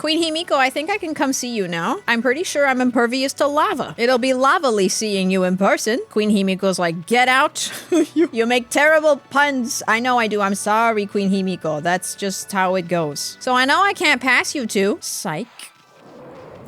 Queen Himiko, I think I can come see you now. I'm pretty sure I'm impervious to lava. It'll be lovely seeing you in person. Queen Himiko's like, get out. You make terrible puns. I know I do. I'm sorry, Queen Himiko. That's just how it goes. So I know I can't pass you two. Psych.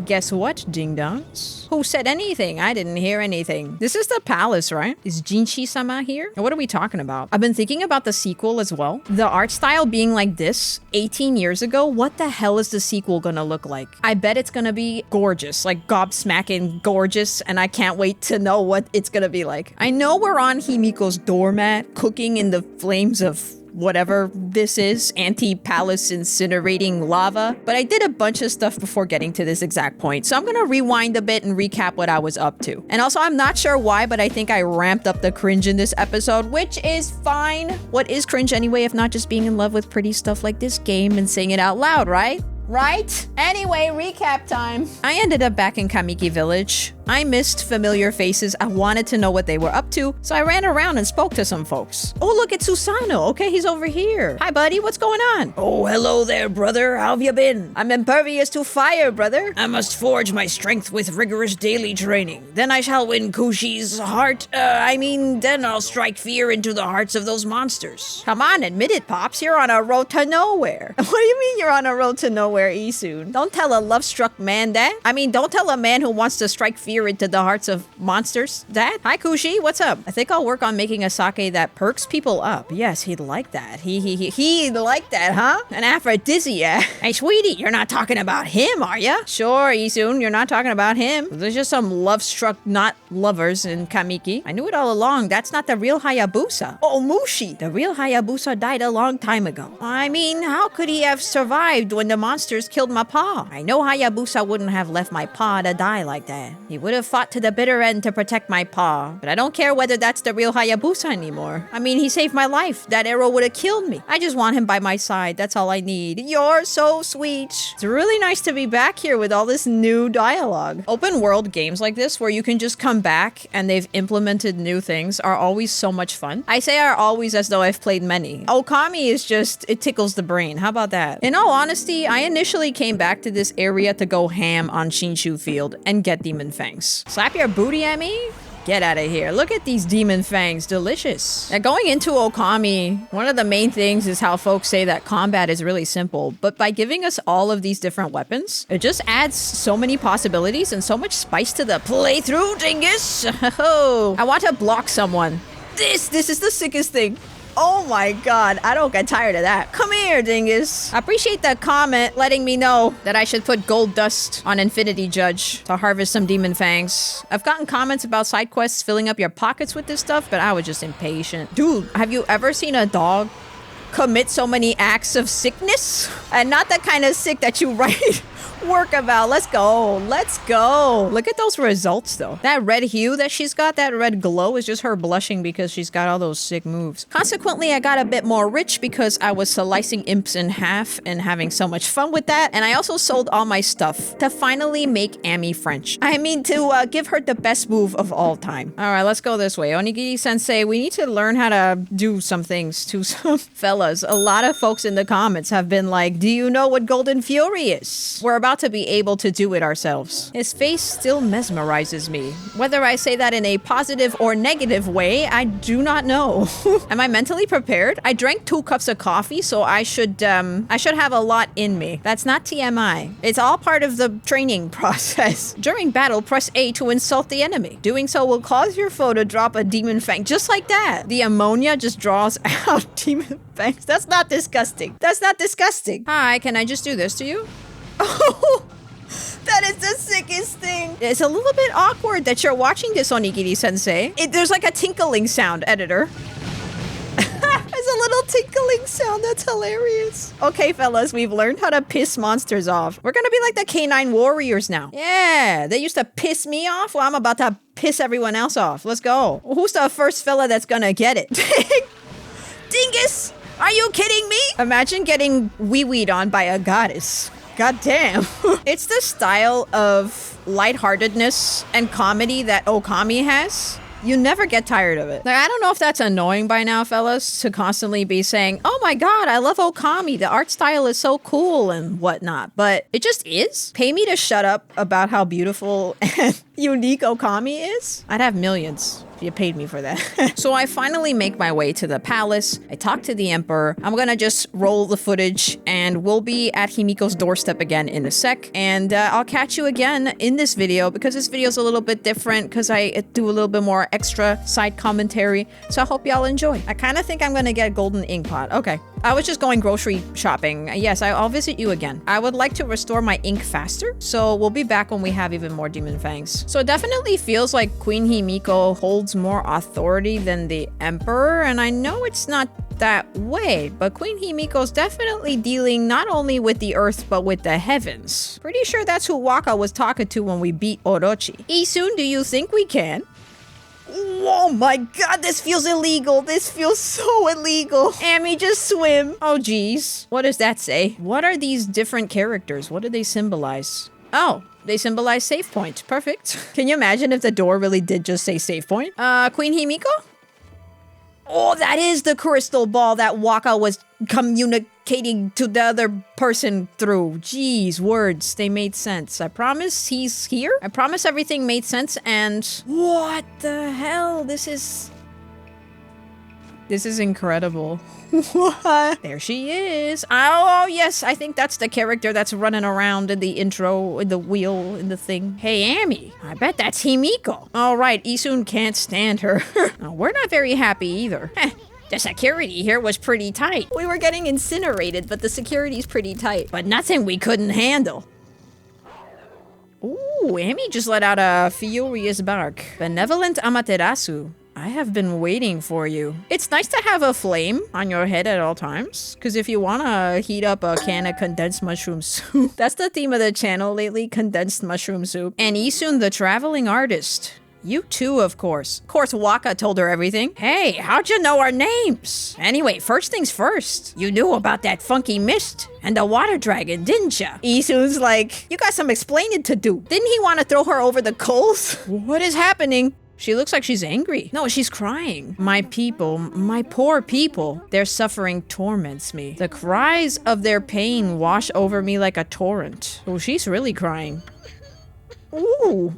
Guess what, ding-dongs? Who said anything? I didn't hear anything. This is the palace, right? Is Jinshi-sama here? And what are we talking about? I've been thinking about the sequel as well. The art style being like this 18 years ago, what the hell is the sequel gonna look like? I bet it's gonna be gorgeous, like gobsmacking gorgeous, and I can't wait to know what it's gonna be like. I know we're on Himiko's doormat, cooking in the flames of whatever this is, anti-palace incinerating lava. But I did a bunch of stuff before getting to this exact point. So I'm gonna rewind a bit and recap what I was up to. And also, I'm not sure why, but I think I ramped up the cringe in this episode, which is fine. What is cringe anyway, if not just being in love with pretty stuff like this game and saying it out loud, right? Right? Anyway, recap time. I ended up back in Kamiki Village. I missed familiar faces. I wanted to know what they were up to, so I ran around and spoke to some folks. Oh, look at Susano. Okay, he's over here. Hi, buddy. What's going on? Oh, hello there, brother. How have you been? I'm impervious to fire, brother. I must forge my strength with rigorous daily training. Then I shall win Kushi's heart. Then I'll strike fear into the hearts of those monsters. Come on, admit it, Pops. You're on a road to nowhere. What do you mean you're on a road to nowhere, Isun? Don't tell a love-struck man that. Don't tell a man who wants to strike fear into the hearts of monsters that. Hi, Kushi. What's up? I think I'll work on making a sake that perks people up. Yes, he'd like that. He'd like that, huh? An aphrodisiac. Hey, sweetie, you're not talking about him, are ya? Sure, Isun, you're not talking about him. There's just some love-struck not lovers in Kamiki. I knew it all along. That's not the real Hayabusa. Oh, Mushi. The real Hayabusa died a long time ago. How could he have survived when the monsters killed my pa? I know Hayabusa wouldn't have left my pa to die like that. He would have fought to the bitter end to protect my pa. But I don't care whether that's the real Hayabusa anymore. He saved my life. That arrow would have killed me. I just want him by my side. That's all I need. You're so sweet. It's really nice to be back here with all this new dialogue. Open world games like this where you can just come back and they've implemented new things are always so much fun. I say are always as though I've played many. Okami is just, it tickles the brain. How about that? In all honesty, I initially came back to this area to go ham on Shinshu Field and get Demon Fangs. Slap your booty at me? Get out of here. Look at these demon fangs. Delicious. Now, going into Okami, one of the main things is how folks say that combat is really simple. But by giving us all of these different weapons, it just adds so many possibilities and so much spice to the playthrough, dingus. I want to block someone. This is the sickest thing. Oh my god, I don't get tired of that. Come here, dingus. I appreciate the comment letting me know that I should put gold dust on Infinity Judge to harvest some demon fangs. I've gotten comments about side quests filling up your pockets with this stuff, but I was just impatient. Dude, have you ever seen a dog commit so many acts of sickness? And not the kind of sick that you write work about. Let's go. Let's go. Look at those results, though. That red hue that she's got, that red glow, is just her blushing because she's got all those sick moves. Consequently, I got a bit more rich because I was slicing imps in half and having so much fun with that. And I also sold all my stuff to finally make Amy French. To give her the best move of all time. All right, let's go this way. Onigiri-sensei, we need to learn how to do some things to some fellas. A lot of folks in the comments have been like, do you know what Golden Fury is? We're about to be able to do it ourselves. His face still mesmerizes me. Whether I say that in a positive or negative way, I do not know. Am I mentally prepared? I drank 2 cups of coffee, so I should have a lot in me. That's not TMI. It's all part of the training process. During battle, press A to insult the enemy. Doing so will cause your foe to drop a demon fang, just like that. The ammonia just draws out demon fangs. That's not disgusting. That's not disgusting. Hi, can I just do this to you? Oh, that is the sickest thing. It's a little bit awkward that you're watching this, Onigiri-sensei. There's like a tinkling sound, editor. There's a little tinkling sound. That's hilarious. Okay, fellas, we've learned how to piss monsters off. We're gonna be like the K9 warriors now. Yeah, they used to piss me off. Well, I'm about to piss everyone else off. Let's go. Who's the first fella that's gonna get it? Dingus! Are you kidding me? Imagine getting wee-weed on by a goddess. God damn. It's the style of lightheartedness and comedy that Okami has You never get tired of it. Like, I don't know if that's annoying by now, fellas, to constantly be saying, oh my god, I love Okami. The art style is so cool and whatnot. But it just is. Pay me to shut up about how beautiful and unique Okami is. I'd have millions. You paid me for that. So I finally make my way to the palace. I talk to the emperor. I'm gonna just roll the footage and we'll be at Himiko's doorstep again in a sec. And I'll catch you again in this video because this video is a little bit different because I do a little bit more extra side commentary. So I hope y'all enjoy. I kind of think I'm gonna get a golden ink pot. Okay. I was just going grocery shopping. Yes, I'll visit you again. I would like to restore my ink faster, so we'll be back when we have even more demon fangs. So it definitely feels like Queen Himiko holds more authority than the emperor, and I know it's not that way, but Queen Himiko's definitely dealing not only with the earth, but with the heavens. Pretty sure that's who Waka was talking to when we beat Orochi. Isun, do you think we can? Oh my god, this feels illegal. This feels so illegal. Amy, just swim. Oh geez. What does that say? What are these different characters? What do they symbolize? Oh, they symbolize save point. Perfect. Can you imagine if the door really did just say save point? Queen Himiko? Oh, that is the crystal ball that Waka was communicating to the other person through. Jeez, words, they made sense. I promise he's here. I promise everything made sense and... What the hell? This is incredible. What? There she is. Oh, yes, I think that's the character that's running around in the intro, in the wheel, in the thing. Hey, Amy, I bet that's Himiko. All right, Isun can't stand her. Oh, we're not very happy either. The security here was pretty tight. We were getting incinerated, but the security's pretty tight. But nothing we couldn't handle. Ooh, Amy just let out a furious bark. Benevolent Amaterasu. I have been waiting for you. It's nice to have a flame on your head at all times, because if you want to heat up a can of condensed mushroom soup, that's the theme of the channel lately, condensed mushroom soup. And Isun, the traveling artist. You too, of course. Of course, Waka told her everything. Hey, how'd you know our names? Anyway, first things first. You knew about that funky mist and the water dragon, didn't ya? Isun's like, you got some explaining to do. Didn't he want to throw her over the coals? What is happening? She looks like she's angry. No, she's crying. My people, my poor people, their suffering torments me. The cries of their pain wash over me like a torrent. Oh, she's really crying. Ooh.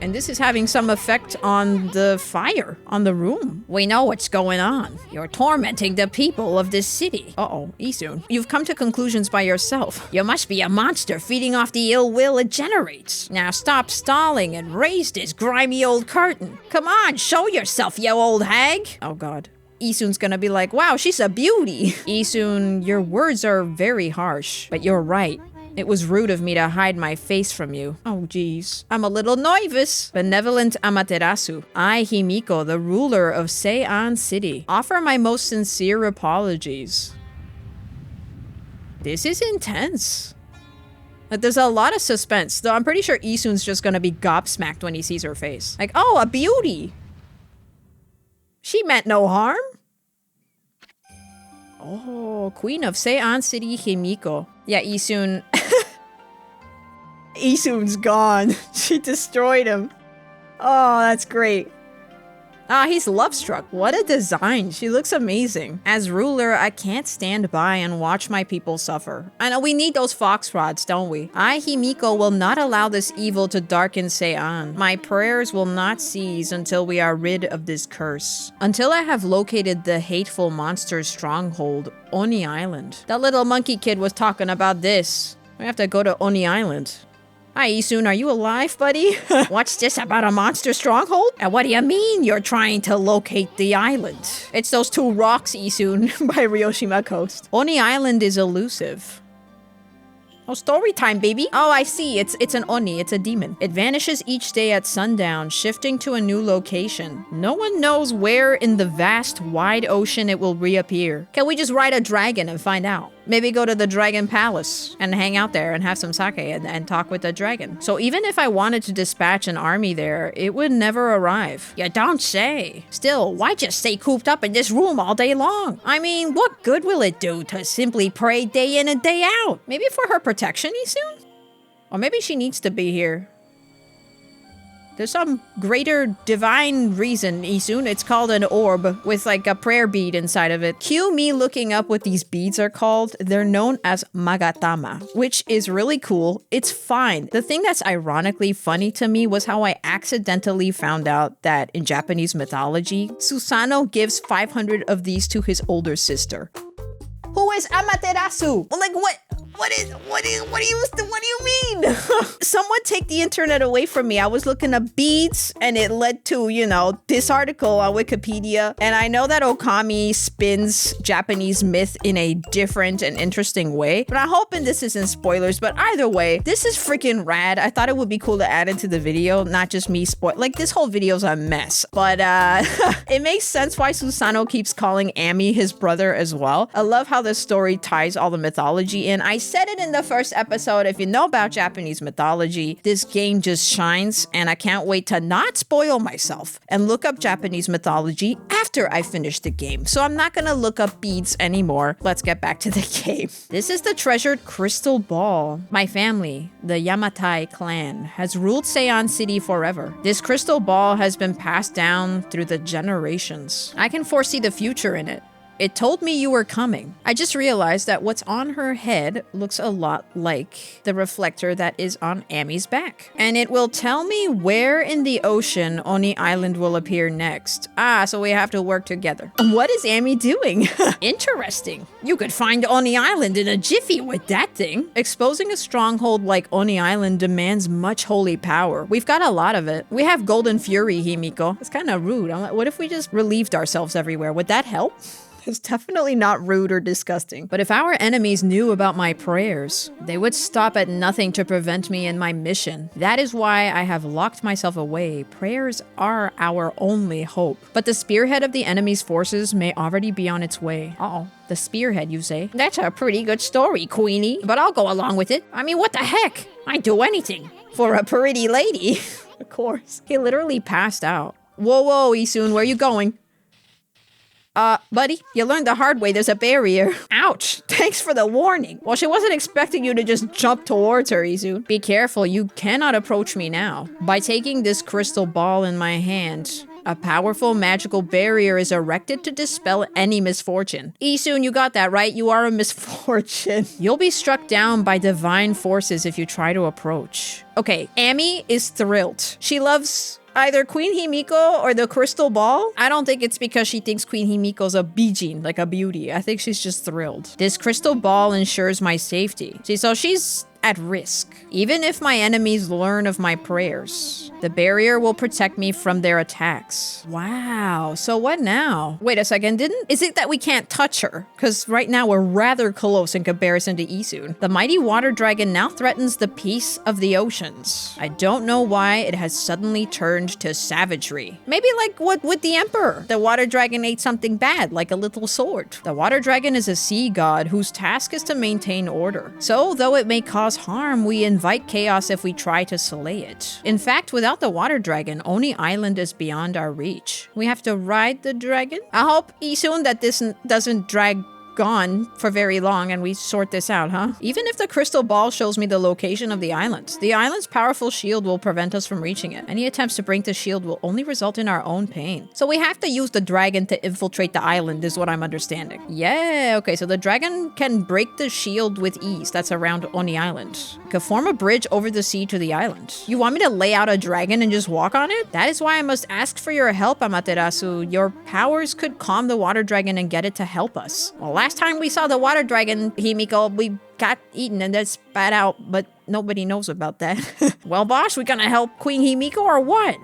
And this is having some effect on the fire, on the room. We know what's going on. You're tormenting the people of this city. Uh-oh, Isun. You've come to conclusions by yourself. You must be a monster feeding off the ill will it generates. Now stop stalling and raise this grimy old curtain. Come on, show yourself, you old hag. Oh god. Isun's gonna be like, wow, she's a beauty. Isun, your words are very harsh, but you're right. It was rude of me to hide my face from you. Oh, geez. I'm a little nervous. Benevolent Amaterasu. I, Himiko, the ruler of Sei-an City, offer my most sincere apologies. This is intense. Like, there's a lot of suspense, though I'm pretty sure Isun's just gonna be gobsmacked when he sees her face. Like, oh, a beauty. She meant no harm. Oh, Queen of Sei-an City, Himiko. Yeah, Isun. Isun's gone. She destroyed him. Oh, that's great. Ah, he's love-struck. What a design. She looks amazing. As ruler, I can't stand by and watch my people suffer. I know we need those fox rods, don't we? I, Himiko, will not allow this evil to darken Sei-an. My prayers will not cease until we are rid of this curse. Until I have located the hateful monster's stronghold, Oni Island. That little monkey kid was talking about this. We have to go to Oni Island. Hi, Isun, are you alive, buddy? What's this about a monster stronghold? And what do you mean you're trying to locate the island? It's those two rocks, Isun, by Ryoshima Coast. Oni Island is elusive. Oh, story time, baby. Oh, I see. It's an Oni. It's a demon. It vanishes each day at sundown, shifting to a new location. No one knows where in the vast, wide ocean it will reappear. Can we just ride a dragon and find out? Maybe go to the Dragon Palace and hang out there and have some sake and talk with the dragon. So even if I wanted to dispatch an army there, it would never arrive. You don't say. Still, why just stay cooped up in this room all day long? I mean, what good will it do to simply pray day in and day out? Maybe for her protection, Isun? Or maybe she needs to be here. There's some greater divine reason, Isun. It's called an orb with like a prayer bead inside of it. Cue me looking up what these beads are called. They're known as magatama, which is really cool. It's fine. The thing that's ironically funny to me was how I accidentally found out that in Japanese mythology, Susanoo gives 500 of these to his older sister. Who is Amaterasu? Like what? What do you mean? Someone take the internet away from me. I was looking up beads and it led to, you know, this article on Wikipedia. And I know that Okami spins Japanese myth in a different and interesting way, but I'm hoping this isn't spoilers. But either way, this is freaking rad. I thought it would be cool to add into the video, not just me like this whole video's a mess, but it makes sense why Susanoo keeps calling Ami his brother as well. I love how the story ties all the mythology in. I said it in the first episode. If you know about Japanese mythology, this game just shines, and I can't wait to not spoil myself and look up Japanese mythology after I finish the game. So I'm not gonna look up beads anymore. Let's get back to the game. This is the treasured crystal ball. My family, the Yamatai clan, has ruled sei-an City forever. This crystal ball has been passed down through the generations. I can foresee the future in it. It told me you were coming. I just realized that what's on her head looks a lot like the reflector that is on Ami's back. And it will tell me where in the ocean Oni Island will appear next. Ah, so we have to work together. What is Ami doing? Interesting. You could find Oni Island in a jiffy with that thing. Exposing a stronghold like Oni Island demands much holy power. We've got a lot of it. We have Golden Fury, Himiko. It's kind of rude. I'm like, what if we just relieved ourselves everywhere? Would that help? It's definitely not rude or disgusting. But if our enemies knew about my prayers, they would stop at nothing to prevent me in my mission. That is why I have locked myself away. Prayers are our only hope. But the spearhead of the enemy's forces may already be on its way. Uh-oh. The spearhead, you say? That's a pretty good story, Queenie. But I'll go along with it. I mean, what the heck? I'd do anything for a pretty lady. Of course. He literally passed out. Whoa, whoa, Isun, where you going? Buddy, you learned the hard way. There's a barrier. Ouch. Thanks for the warning. Well, she wasn't expecting you to just jump towards her, Izu. Be careful. You cannot approach me now. By taking this crystal ball in my hand, a powerful magical barrier is erected to dispel any misfortune. Isun, you got that right. You are a misfortune. You'll be struck down by divine forces if you try to approach. Okay, Ami is thrilled. She loves either Queen Himiko or the crystal ball. I don't think it's because she thinks Queen Himiko's a bijin, like a beauty. I think she's just thrilled. This crystal ball ensures my safety. See, so she's at risk. Even if my enemies learn of my prayers, the barrier will protect me from their attacks. Wow, so what now? Wait a second, is it that we can't touch her? Because right now we're rather close in comparison to Isun. The mighty water dragon now threatens the peace of the oceans. I don't know why it has suddenly turned to savagery. Maybe like what with the emperor. The water dragon ate something bad, like a little sword. The water dragon is a sea god whose task is to maintain order. So though it may cause harm, we invite chaos if we try to slay it. In fact, without the water dragon, Oni Island is beyond our reach. We have to ride the dragon? I hope, Isun, that this doesn't drag on for very long and we sort this out, huh? Even if the crystal ball shows me the location of the island's powerful shield will prevent us from reaching it. Any attempts to break the shield will only result in our own pain. So we have to use the dragon to infiltrate the island is what I'm understanding. Yeah, okay, so the dragon can break the shield with ease that's around Oni Island. It could form a bridge over the sea to the island. You want me to lay out a dragon and just walk on it? That is why I must ask for your help, Amaterasu. Your powers could calm the water dragon and get it to help us. Well, last time we saw the water dragon, Himiko, we got eaten and then spat out, but nobody knows about that. Well, boss, we gonna help Queen Himiko or what?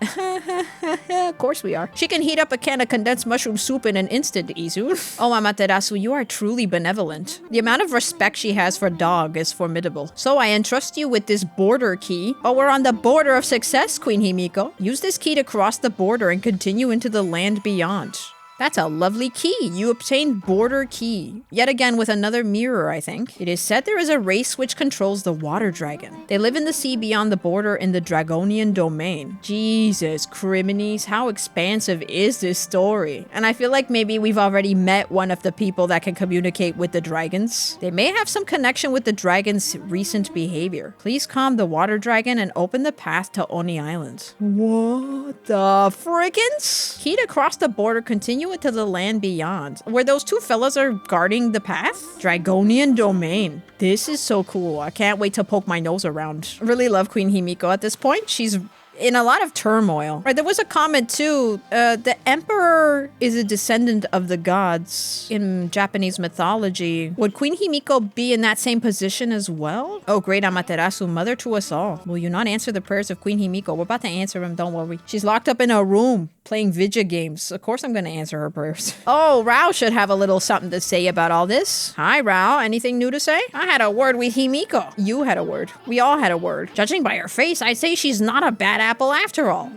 Of course we are. She can heat up a can of condensed mushroom soup in an instant, Izu. Oh, Amaterasu, you are truly benevolent. The amount of respect she has for dog is formidable. So I entrust you with this border key. Oh, we're on the border of success, Queen Himiko. Use this key to cross the border and continue into the land beyond. That's a lovely key. You obtained border key. Yet again with another mirror, I think. It is said there is a race which controls the water dragon. They live in the sea beyond the border in the Dragonian domain. Jesus, criminies, how expansive is this story? And I feel like maybe we've already met one of the people that can communicate with the dragons. They may have some connection with the dragon's recent behavior. Please calm the water dragon and open the path to Oni Island. What the frickins? Key to cross the border, continue it to the land beyond, where those two fellas are guarding the path? Dragonian domain. This is so cool. I can't wait to poke my nose around. I really love Queen Himiko at this point. She's in a lot of turmoil. Right, there was a comment too. The emperor is a descendant of the gods in Japanese mythology. Would Queen Himiko be in that same position as well? Oh, great Amaterasu, mother to us all. Will you not answer the prayers of Queen Himiko? We're about to answer them, don't worry. She's locked up in a room playing video games. Of course I'm gonna answer her prayers. Oh, Rao should have a little something to say about all this. Hi, Rao. Anything new to say? I had a word with Himiko. You had a word. We all had a word. Judging by her face, I'd say she's not a bad apple after all.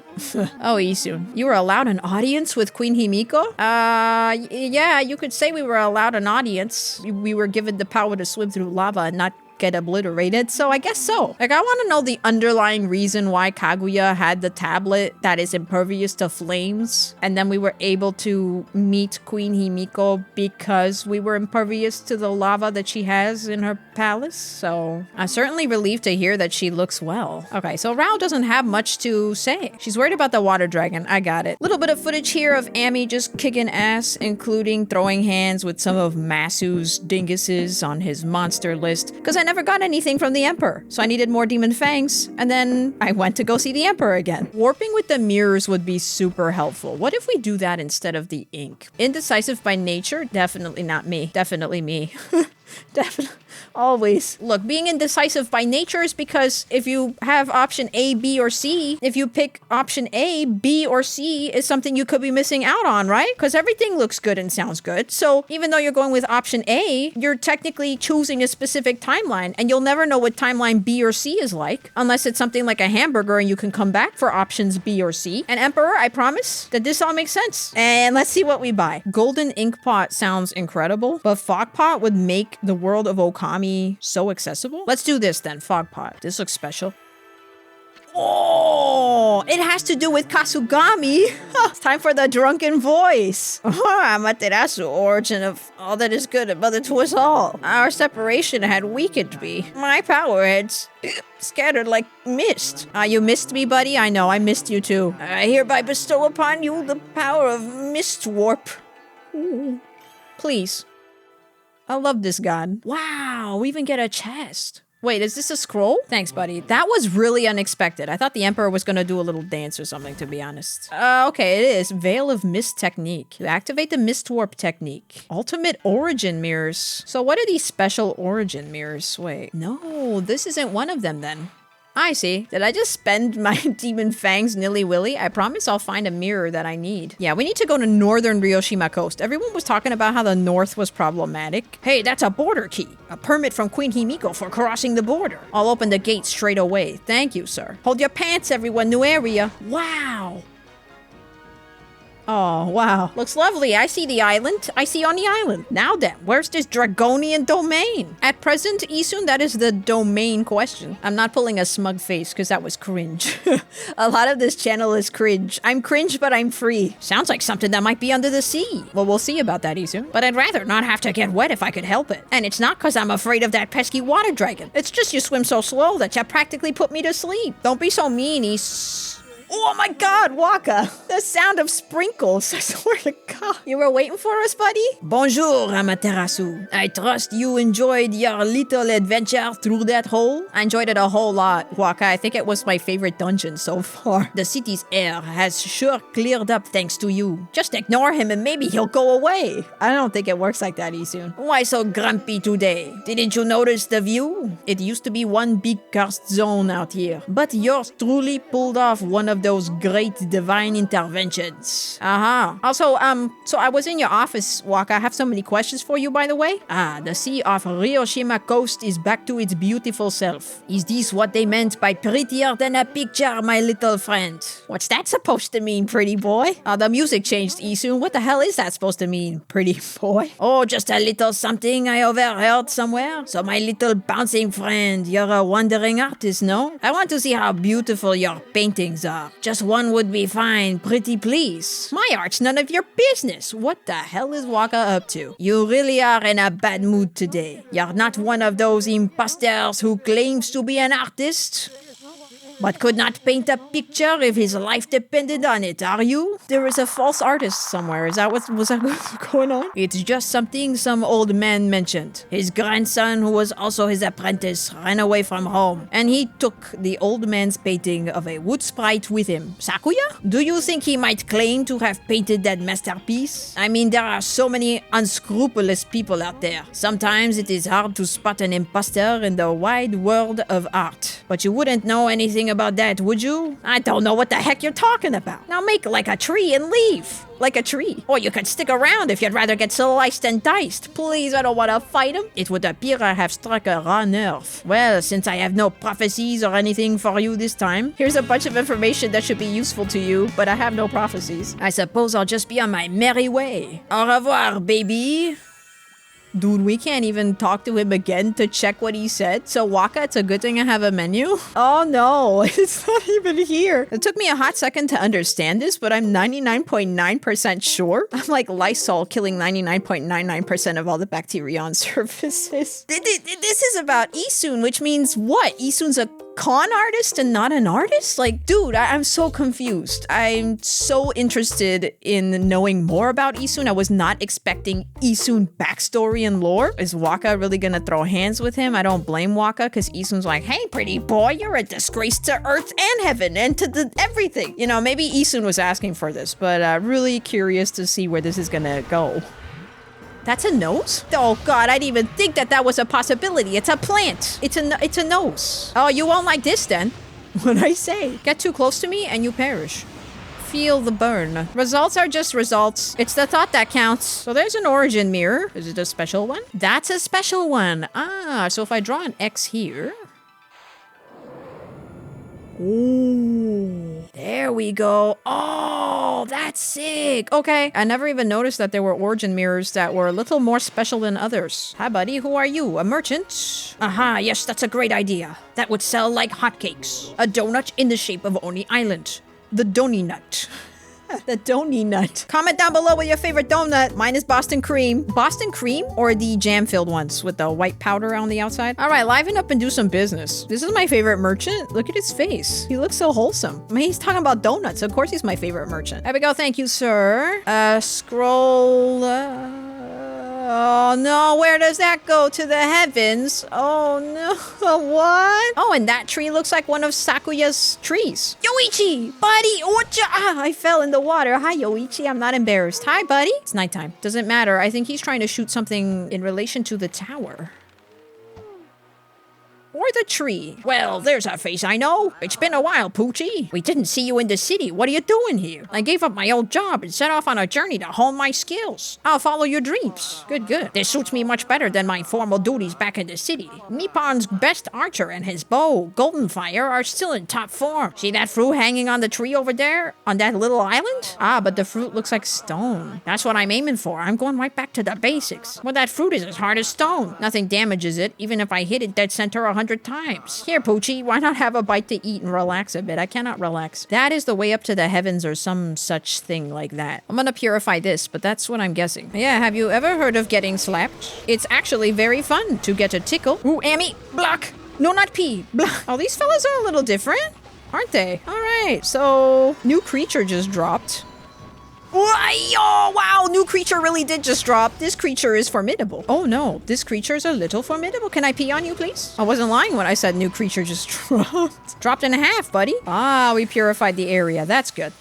Oh, Isun. You were allowed an audience with Queen Himiko? Yeah, you could say we were allowed an audience. We were given the power to swim through lava and not get obliterated, so I guess so. Like, I want to know the underlying reason why Kaguya had the tablet that is impervious to flames, and then we were able to meet Queen Himiko because we were impervious to the lava that she has in her palace, so I'm certainly relieved to hear that she looks well. Okay, so Rao doesn't have much to say. She's worried about the water dragon. I got it. Little bit of footage here of Ami just kicking ass, including throwing hands with some of Masu's dinguses on his monster list, because I never got anything from the Emperor, so I needed more demon fangs, and then I went to go see the Emperor again. Warping with the mirrors would be super helpful. What if we do that instead of the ink? Indecisive by nature? Definitely not me. Definitely me. Definitely. Always. Look, being indecisive by nature is because if you have option A, B, or C, if you pick option A, B, or C is something you could be missing out on, right? Because everything looks good and sounds good. So even though you're going with option A, you're technically choosing a specific timeline, and you'll never know what timeline B or C is like unless it's something like a hamburger and you can come back for options B or C. And Emperor, I promise that this all makes sense. And let's see what we buy. Golden ink pot sounds incredible, but fog pot would make the world of Okami so accessible. Let's do this then, fog pot. This looks special. Oh, it has to do with Kasugami. It's time for the drunken voice. Amaterasu, origin of all that is good and mother to us all. Our separation had weakened me. My power had scattered like mist. You missed me, buddy? I know, I missed you too. I hereby bestow upon you the power of mist warp. Ooh. Please. I love this god. Wow, we even get a chest. Wait, is this a scroll? Thanks, buddy. That was really unexpected. I thought the Emperor was gonna do a little dance or something, to be honest. Okay, it is. Veil of Mist technique. You activate the Mist Warp technique. Ultimate Origin mirrors. So what are these special Origin mirrors? Wait, no, this isn't one of them then. I see. Did I just spend my demon fangs nilly-willy? I promise I'll find a mirror that I need. Yeah, we need to go to northern Ryoshima coast. Everyone was talking about how the north was problematic. Hey, that's a border key. A permit from Queen Himiko for crossing the border. I'll open the gate straight away. Thank you, sir. Hold your pants, everyone. New area. Wow. Oh, wow. Looks lovely. I see the island. I see on the island. Now then, where's this Dragonian domain? At present, Isun, that is the domain question. I'm not pulling a smug face because that was cringe. A lot of this channel is cringe. I'm cringe, but I'm free. Sounds like something that might be under the sea. Well, we'll see about that, Isun. But I'd rather not have to get wet if I could help it. And it's not because I'm afraid of that pesky water dragon. It's just you swim so slow that you practically put me to sleep. Don't be so mean, Oh my god, Waka! The sound of sprinkles, I swear to god. You were waiting for us, buddy? Bonjour, Amaterasu. I trust you enjoyed your little adventure through that hole? I enjoyed it a whole lot, Waka. I think it was my favorite dungeon so far. The city's air has sure cleared up thanks to you. Just ignore him and maybe he'll go away. I don't think it works like that, Isun. Why so grumpy today? Didn't you notice the view? It used to be one big cursed zone out here. But yours truly pulled off one of of those great divine interventions. Also, so I was in your office, Waka. I have so many questions for you, by the way. The sea off Ryoshima coast is back to its beautiful self. Is this what they meant by prettier than a picture, my little friend? What's that supposed to mean, pretty boy? The music changed, Isun. What the hell is that supposed to mean, pretty boy? Oh, just a little something I overheard somewhere. So my little bouncing friend, you're a wandering artist, no? I want to see how beautiful your paintings are. Just one would be fine, pretty please. My art's none of your business. What the hell is Waka up to? You really are in a bad mood today. You're not one of those imposters who claims to be an artist, but could not paint a picture if his life depended on it, are you? There is a false artist somewhere. Was that going on? It's just something some old man mentioned. His grandson, who was also his apprentice, ran away from home, and he took the old man's painting of a wood sprite with him. Sakuya? Do you think he might claim to have painted that masterpiece? I mean, there are so many unscrupulous people out there. Sometimes it is hard to spot an imposter in the wide world of art. But you wouldn't know anything about that, would you? I don't know what the heck you're talking about. Now make like a tree and leave. Like a tree. Or you could stick around if you'd rather get sliced and diced. Please, I don't want to fight him. It would appear I have struck a raw nerve. Well, since I have no prophecies or anything for you this time, here's a bunch of information that should be useful to you, but I have no prophecies. I suppose I'll just be on my merry way. Au revoir, baby. Dude, we can't even talk to him again to check what he said. So Waka, it's a good thing I have a menu. Oh no, it's not even here. It took me a hot second to understand this, but I'm 99.9% sure. I'm like Lysol killing 99.99% of all the bacteria on surfaces. This is about Isun, which means what? Isun's a con artist and not an artist? Like, dude, I'm so confused. I'm so interested in knowing more about Isun. I was not expecting Isun backstory and lore. Is Waka really gonna throw hands with him? I don't blame Waka, because Isun's like, hey, pretty boy, you're a disgrace to Earth and Heaven and to everything. You know, maybe Isun was asking for this, but really curious to see where this is gonna go. That's a nose? Oh god, I didn't even think that was a possibility. It's a plant. It's a nose. Oh, you won't like this then. What'd I say? Get too close to me and you perish. Feel the burn. Results are just results. It's the thought that counts. So there's an origin mirror. Is it a special one? That's a special one. So if I draw an X here. Ooh, there we go. Oh, that's sick. Okay, I never even noticed that there were origin mirrors that were a little more special than others. Hi, buddy. Who are you? A merchant? Aha, yes, that's a great idea. That would sell like hotcakes. A donut in the shape of Oni Island. The Doni Nut. The Doni Nut. Comment down below what your favorite donut. Mine is Boston Cream. Boston Cream or the jam-filled ones with the white powder on the outside? All right, liven up and do some business. This is my favorite merchant. Look at his face. He looks so wholesome. I mean, he's talking about donuts. Of course he's my favorite merchant. There we go. Thank you, sir. Scroll. Oh no, where does that go? To the heavens? Oh no, what? Oh, and that tree looks like one of Sakuya's trees. Yoichi, buddy, ocha! I fell in the water. Hi, Yoichi, I'm not embarrassed. Hi, buddy. It's nighttime. Doesn't matter. I think he's trying to shoot something in relation to the tower. Or the tree. Well, there's a face I know. It's been a while, Poochie. We didn't see you in the city. What are you doing here? I gave up my old job and set off on a journey to hone my skills. I'll follow your dreams. Good, good. This suits me much better than my formal duties back in the city. Nippon's best archer and his bow, Goldenfire, are still in top form. See that fruit hanging on the tree over there? On that little island? Ah, but the fruit looks like stone. That's what I'm aiming for. I'm going right back to the basics. Well, that fruit is as hard as stone. Nothing damages it, even if I hit it dead center 100 times. Here, Poochie, why not have a bite to eat and relax a bit? I cannot relax. That is the way up to the heavens or some such thing like that. I'm gonna purify this, but that's what I'm guessing. Yeah, have you ever heard of getting slapped? It's actually very fun to get a tickle. Ooh, Amy, block! No, not pee. Block. Oh, these fellas are a little different, aren't they? All right, so new creature just dropped. Oh, wow, new creature really did just drop. This creature is formidable. Oh no, this creature is a little formidable. Can I pee on you, please? I wasn't lying when I said new creature just dropped. Dropped in half, buddy. Ah, we purified the area. That's good.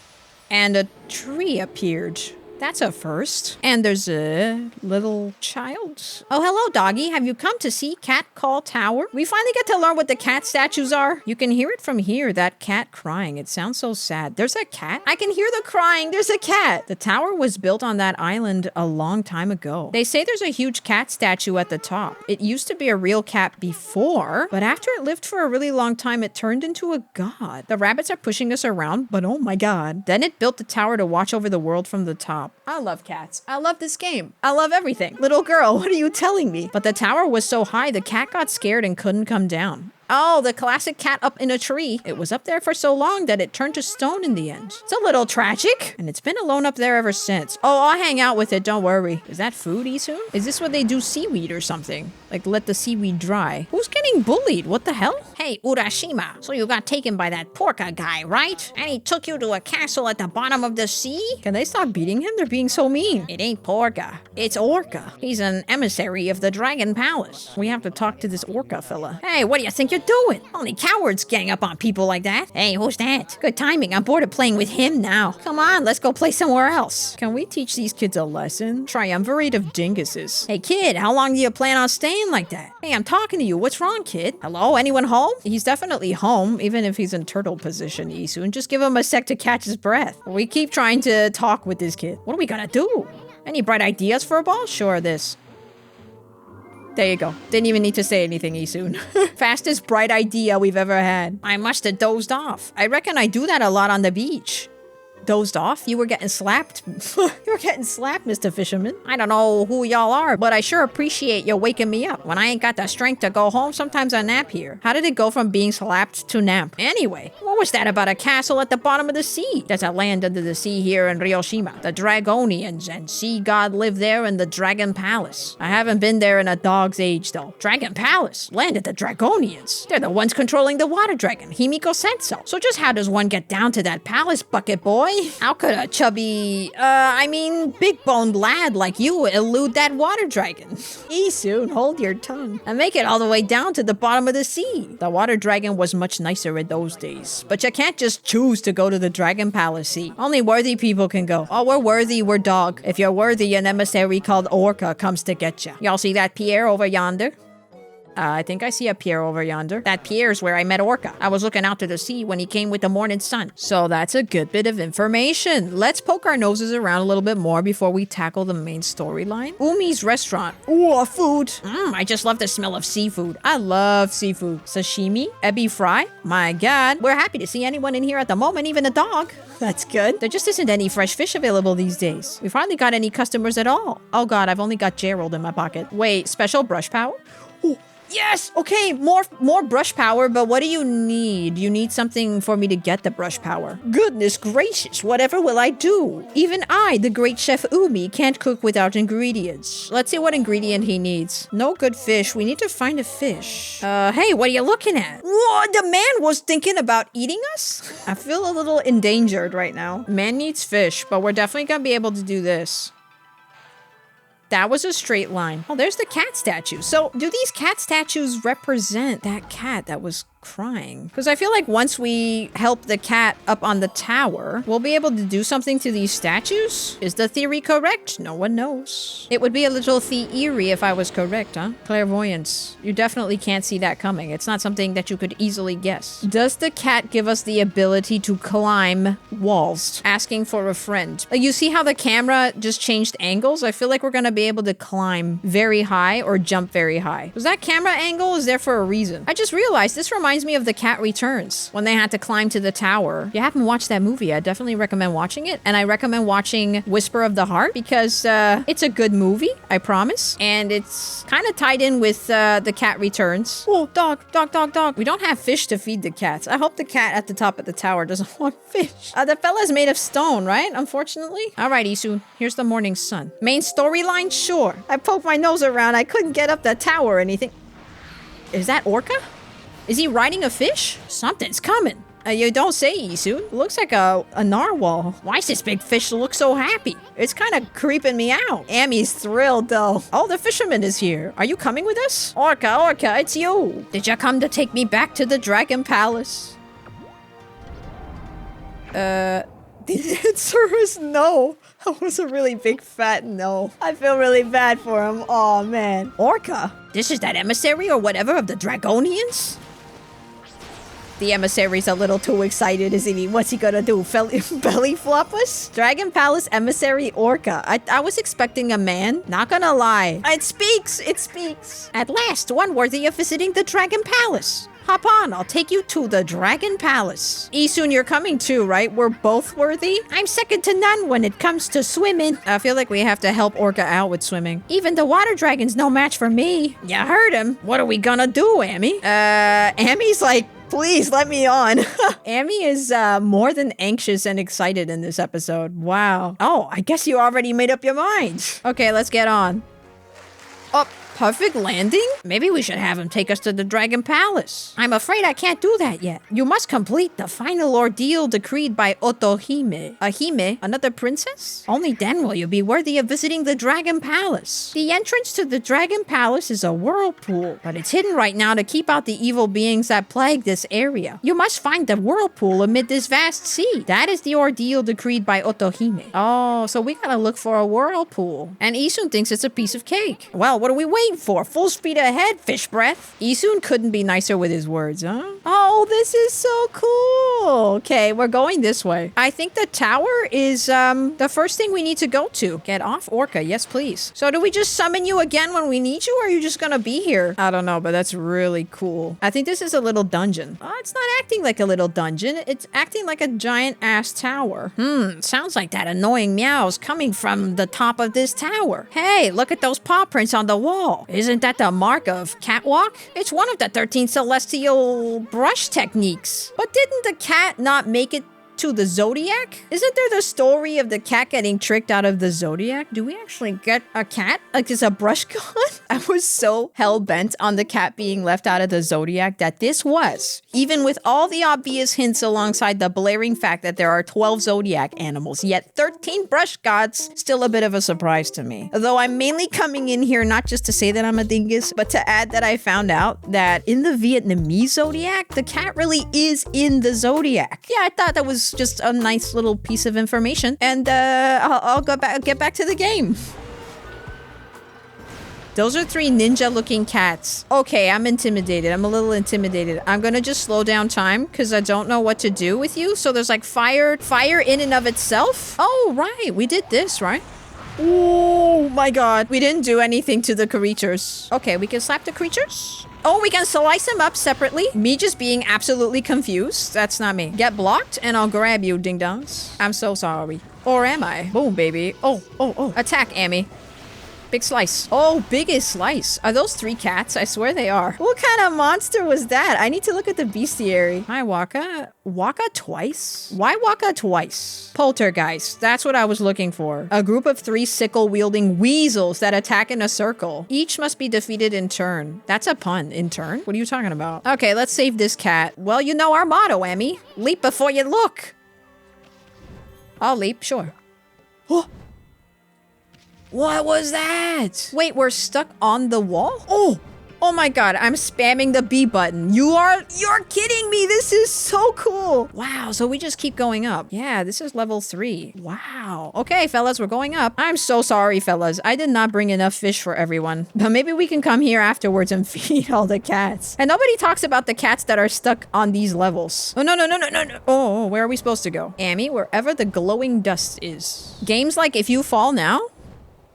And a tree appeared. That's a first. And there's a little child. Oh, hello, doggy. Have you come to see Cat Call Tower? We finally get to learn what the cat statues are. You can hear it from here, that cat crying. It sounds so sad. There's a cat? I can hear the crying. There's a cat. The tower was built on that island a long time ago. They say there's a huge cat statue at the top. It used to be a real cat before, but after it lived for a really long time, it turned into a god. The rabbits are pushing us around, but oh my god. Then it built the tower to watch over the world from the top. I love cats. I love this game. I love everything. Little girl, what are you telling me? But the tower was so high, the cat got scared and couldn't come down. Oh, the classic cat up in a tree. It was up there for so long that it turned to stone in the end. It's a little tragic. And it's been alone up there ever since. Oh, I'll hang out with it, don't worry. Is that food, Isun? Is this where they do seaweed or something? Like let the seaweed dry. Who's getting bullied? What the hell? Hey, Urashima. So you got taken by that Porka guy, right? And he took you to a castle at the bottom of the sea? Can they stop beating him? They're being so mean. It ain't Porka. It's Orca. He's an emissary of the Dragon Palace. We have to talk to this Orca fella. Hey, what do you think you're doing? Only cowards gang up on people like that. Hey, who's that? Good timing. I'm bored of playing with him now. Come on, let's go play somewhere else. Can we teach these kids a lesson? Triumvirate of dinguses. Hey, kid, how long do you plan on staying like that? Hey, I'm talking to you. What's wrong, kid? Hello? Anyone home? He's definitely home, even if he's in turtle position, Isun. Just give him a sec to catch his breath. We keep trying to talk with this kid. What are we gonna do? Any bright ideas for a ball? Sure, this. There you go. Didn't even need to say anything, Isun. Fastest bright idea we've ever had. I must have dozed off. I reckon I do that a lot on the beach. Dozed off? You were getting slapped? You were getting slapped, Mr. Fisherman. I don't know who y'all are, but I sure appreciate you waking me up. When I ain't got the strength to go home, sometimes I nap here. How did it go from being slapped to nap? Anyway, what was that about a castle at the bottom of the sea? There's a land under the sea here in Ryoshima. The Dragonians and sea god live there in the Dragon Palace. I haven't been there in a dog's age, though. Dragon Palace? Land of the Dragonians. They're the ones controlling the water dragon, Himiko Senso. So just how does one get down to that palace, bucket boy? How could a chubby, big-boned lad like you elude that water dragon? Isun, hold your tongue. And make it all the way down to the bottom of the sea. The water dragon was much nicer in those days. But you can't just choose to go to the Dragon Palace Sea. Only worthy people can go. Oh, we're worthy, we're dog. If you're worthy, an emissary called Orca comes to get you. Y'all see that pier over yonder? I think I see a pier over yonder. That pier's where I met Orca. I was looking out to the sea when he came with the morning sun. So that's a good bit of information. Let's poke our noses around a little bit more before we tackle the main storyline. Umi's restaurant. Ooh, food. I just love the smell of seafood. I love seafood. Sashimi, ebi fry. My God, we're happy to see anyone in here at the moment, even a dog. That's good. There just isn't any fresh fish available these days. We've hardly got any customers at all. Oh God, I've only got Gerald in my pocket. Wait, special brush power? Ooh. Yes! Okay, more brush power, but what do you need? You need something for me to get the brush power. Goodness gracious, whatever will I do? Even I, the great chef Umi, can't cook without ingredients. Let's see what ingredient he needs. No good fish. We need to find a fish. Hey, what are you looking at? What? The man was thinking about eating us? I feel a little endangered right now. Man needs fish, but we're definitely gonna be able to do this. That was a straight line. Oh, there's the cat statue. So do these cat statues represent that cat that was crying? Because I feel like once we help the cat up on the tower, we'll be able to do something to these statues? Is the theory correct? No one knows. It would be a little eerie if I was correct, huh? Clairvoyance. You definitely can't see that coming. It's not something that you could easily guess. Does the cat give us the ability to climb walls? Asking for a friend. You see how the camera just changed angles? I feel like we're gonna be able to climb very high or jump very high. Because that camera angle is there for a reason. I just realized this reminds me of The Cat Returns when they had to climb to the tower. If you haven't watched that movie, I definitely recommend watching it. And I recommend watching Whisper of the Heart because it's a good movie, I promise. And it's kind of tied in with The Cat Returns. Oh, dog. We don't have fish to feed the cats. I hope the cat at the top of the tower doesn't want fish. The fella's made of stone, right? Unfortunately. All right, Isu. Here's the morning sun. Main storyline? Sure. I poked my nose around. I couldn't get up the tower or anything. Is that Orca? Is he riding a fish? Something's coming. You don't say, Isu. It looks like a narwhal. Why does this big fish look so happy? It's kind of creeping me out. Ammy's thrilled, though. Oh, the fisherman is here. Are you coming with us? Orca, it's you. Did you come to take me back to the Dragon Palace? The answer is no. That was a really big fat no. I feel really bad for him. Oh man. Orca? This is that emissary or whatever of the Dragonians? The emissary's a little too excited, isn't he? What's he gonna do? Belly flop us? Dragon Palace emissary Orca. I was expecting a man. Not gonna lie. It speaks! It speaks! At last, one worthy of visiting the Dragon Palace. Hop on, I'll take you to the Dragon Palace. Isun, you're coming too, right? We're both worthy? I'm second to none when it comes to swimming. I feel like we have to help Orca out with swimming. Even the water dragon's no match for me. You heard him. What are we gonna do, Amy? Amy's like, please let me on. Amy is more than anxious and excited in this episode. Wow. Oh, I guess you already made up your mind. Okay, let's get on. Oh, perfect landing? Maybe we should have him take us to the Dragon Palace. I'm afraid I can't do that yet. You must complete the final ordeal decreed by Otohime. Ahime, another princess? Only then will you be worthy of visiting the Dragon Palace. The entrance to the Dragon Palace is a whirlpool, but it's hidden right now to keep out the evil beings that plague this area. You must find the whirlpool amid this vast sea. That is the ordeal decreed by Otohime. Oh, so we gotta look for a whirlpool. And Isun thinks it's a piece of cake. Well, what are we waiting for? Full speed ahead, fish breath. Isun couldn't be nicer with his words, huh? Oh, this is so cool. Okay, we're going this way. I think the tower is the first thing we need to go to. Get off, Orca. Yes, please. So do we just summon you again when we need you, or are you just gonna be here? I don't know, but that's really cool. I think this is a little dungeon. Oh, it's not acting like a little dungeon. It's acting like a giant ass tower. Sounds like that annoying meows coming from the top of this tower. Hey, look at those paw prints on the wall. Isn't that the mark of catwalk? It's one of the 13 celestial brush techniques. But didn't the cat not make it to the Zodiac? Isn't there the story of the cat getting tricked out of the Zodiac? Do we actually get a cat? Like, is a brush gone? I was so hell-bent on the cat being left out of the Zodiac that this was, even with all the obvious hints alongside the blaring fact that there are 12 Zodiac animals, yet 13 brush gods, still a bit of a surprise to me. Though I'm mainly coming in here not just to say that I'm a dingus, but to add that I found out that in the Vietnamese Zodiac, the cat really is in the Zodiac. Yeah, I thought that was just a nice little piece of information, and I'll get back to the game. Those are 3 ninja-looking cats. Okay, I'm intimidated. I'm a little intimidated. I'm gonna just slow down time because I don't know what to do with you. So there's like fire in and of itself. Oh, right. We did this, right? Oh my god. We didn't do anything to the creatures. Okay, we can slap the creatures. Oh, we can slice them up separately. Me just being absolutely confused. That's not me. Get blocked and I'll grab you, ding-dongs. I'm so sorry. Or am I? Boom, baby. Oh. Attack, Amy. Big slice. Oh, biggest slice. Are those 3 cats? I swear they are. What kind of monster was that? I need to look at the bestiary. Hi, Waka. Waka twice? Why Waka twice? Poltergeist. That's what I was looking for. A group of 3 sickle-wielding weasels that attack in a circle. Each must be defeated in turn. That's a pun. In turn? What are you talking about? Okay, let's save this cat. Well, you know our motto, Emmy. Leap before you look. I'll leap, sure. Oh! What was that? Wait, we're stuck on the wall? Oh my god, I'm spamming the B button. You're kidding me. This is so cool. Wow, so we just keep going up. Yeah, this is level 3. Wow. Okay, fellas, we're going up. I'm so sorry, fellas. I did not bring enough fish for everyone. But maybe we can come here afterwards and feed all the cats. And nobody talks about the cats that are stuck on these levels. Oh, no. Oh, where are we supposed to go? Amy, wherever the glowing dust is. Games like if you fall now,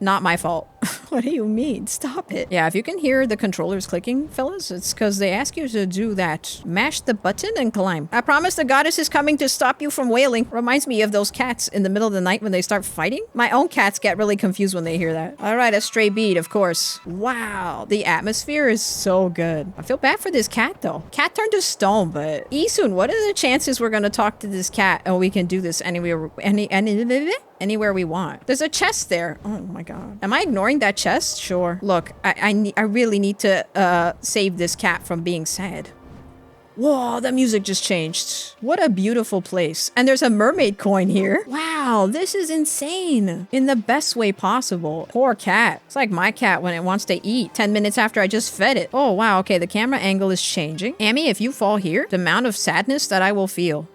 not my fault. What do you mean? Stop it. Yeah, if you can hear the controllers clicking, fellas, it's because they ask you to do that. Mash the button and climb. I promise the goddess is coming to stop you from wailing. Reminds me of those cats in the middle of the night when they start fighting. My own cats get really confused when they hear that. All right, a stray bead, of course. Wow, the atmosphere is so good. I feel bad for this cat, though. Cat turned to stone, but Isun, what are the chances we're gonna talk to this cat and we can do this anywhere we want? There's a chest there. Oh my god. Am I ignoring that chest? Sure. Look, I really need to save this cat from being sad. Whoa, the music just changed. What a beautiful place. And there's a mermaid coin here. Wow, this is insane. In the best way possible. Poor cat. It's like my cat when it wants to eat 10 minutes after I just fed it. Oh, wow. Okay, the camera angle is changing. Amy, if you fall here, the amount of sadness that I will feel.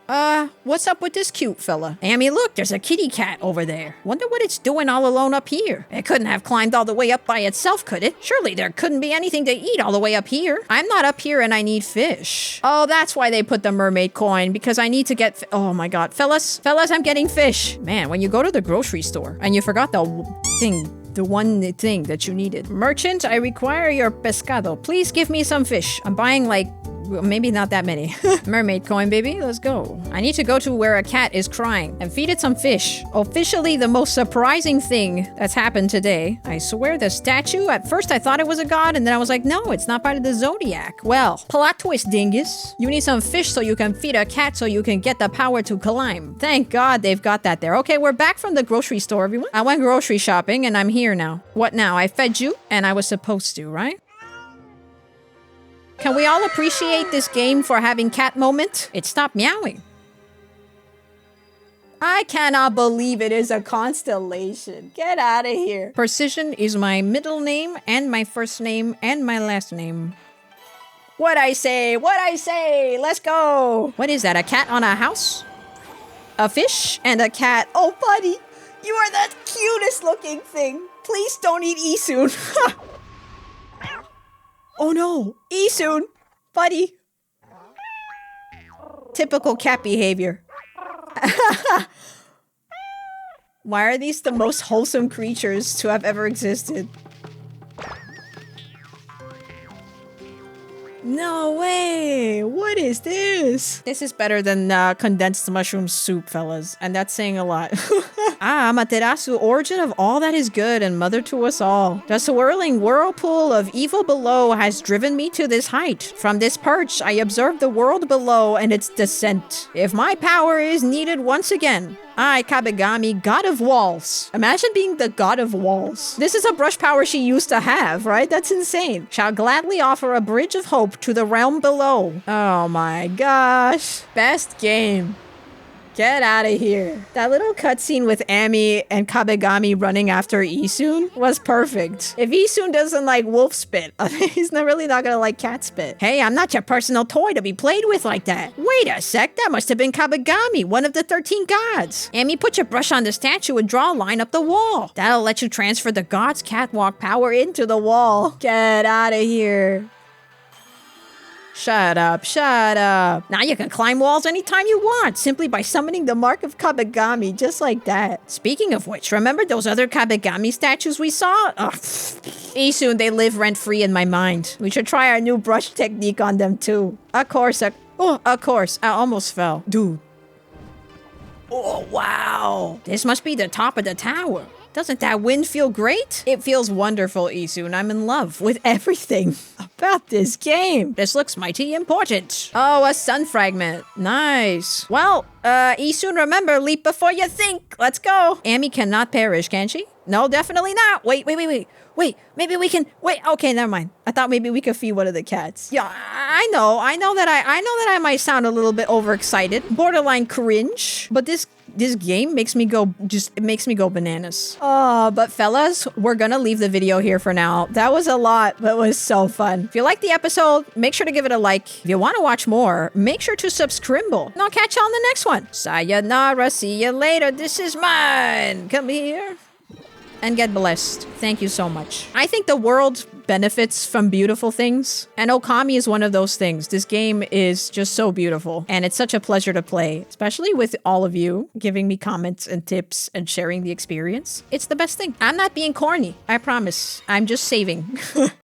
What's up with this cute fella? Amy, look, there's a kitty cat over there. Wonder what it's doing all alone up here. It couldn't have climbed all the way up by itself, could it? Surely there couldn't be anything to eat all the way up here. I'm not up here and I need fish. Oh, that's why they put the mermaid coin, because I need to get oh my god. Fellas, I'm getting fish. Man, when you go to the grocery store and you forgot the one thing that you needed. Merchant, I require your pescado. Please give me some fish. I'm buying like maybe not that many. Mermaid coin, baby. Let's go. I need to go to where a cat is crying and feed it some fish. Officially the most surprising thing that's happened today. I swear the statue, at first I thought it was a god and then I was like, no, it's not part of the zodiac. Well, plot twist, dingus. You need some fish so you can feed a cat so you can get the power to climb. Thank God they've got that there. Okay, we're back from the grocery store, everyone. I went grocery shopping and I'm here now. What now? I fed you and I was supposed to, right? Can we all appreciate this game for having cat moment? It stopped meowing. I cannot believe it is a constellation. Get out of here. Precision is my middle name and my first name and my last name. What I say? Let's go. What is that? A cat on a house? A fish and a cat. Oh, buddy. You are the cutest looking thing. Please don't eat Isun. Oh no, Isun, buddy. Typical cat behavior. Why are these the most wholesome creatures to have ever existed? No way! What is this? This is better than condensed mushroom soup, fellas. And that's saying a lot. Amaterasu, origin of all that is good and mother to us all. The swirling whirlpool of evil below has driven me to this height. From this perch, I observe the world below and its descent. If my power is needed once again, I, Kabegami, god of walls. Imagine being the god of walls. This is a brush power she used to have, right? That's insane. Shall gladly offer a bridge of hope to the realm below. Oh my gosh. Best game. Get out of here. That little cutscene with Ami and Kabegami running after Isun was perfect. If Isun doesn't like wolf spit, he's really not gonna like cat spit. Hey, I'm not your personal toy to be played with like that. Wait a sec, that must have been Kabegami, one of the 13 gods. Ami, put your brush on the statue and draw a line up the wall. That'll let you transfer the god's catwalk power into the wall. Get out of here. Shut up. Now you can climb walls anytime you want, simply by summoning the mark of Kabegami, just like that. Speaking of which, remember those other Kabegami statues we saw? Ugh. Isun, they live rent-free in my mind. We should try our new brush technique on them too. Of course, I almost fell. Dude. Oh, wow. This must be the top of the tower. Doesn't that wind feel great? It feels wonderful, Isun. I'm in love with everything about this game. This looks mighty important. Oh, a sun fragment. Nice. Well, Isun, remember, leap before you think. Let's go. Ami cannot perish, can she? No, definitely not. Wait, maybe we can, okay, never mind. I thought maybe we could feed one of the cats. Yeah, I know that I might sound a little bit overexcited, borderline cringe, but this game makes me go bananas. Oh, but fellas, we're gonna leave the video here for now. That was a lot, but it was so fun. If you liked the episode, make sure to give it a like. If you want to watch more, make sure to subscribe. And I'll catch you on the next one. Sayonara, see you later. This is mine. Come here. And get blessed. Thank you so much. I think the world benefits from beautiful things, and Okami is one of those things. This game is just so beautiful, and it's such a pleasure to play, especially with all of you giving me comments and tips and sharing the experience. It's the best thing. I'm not being corny. I promise. I'm just saving.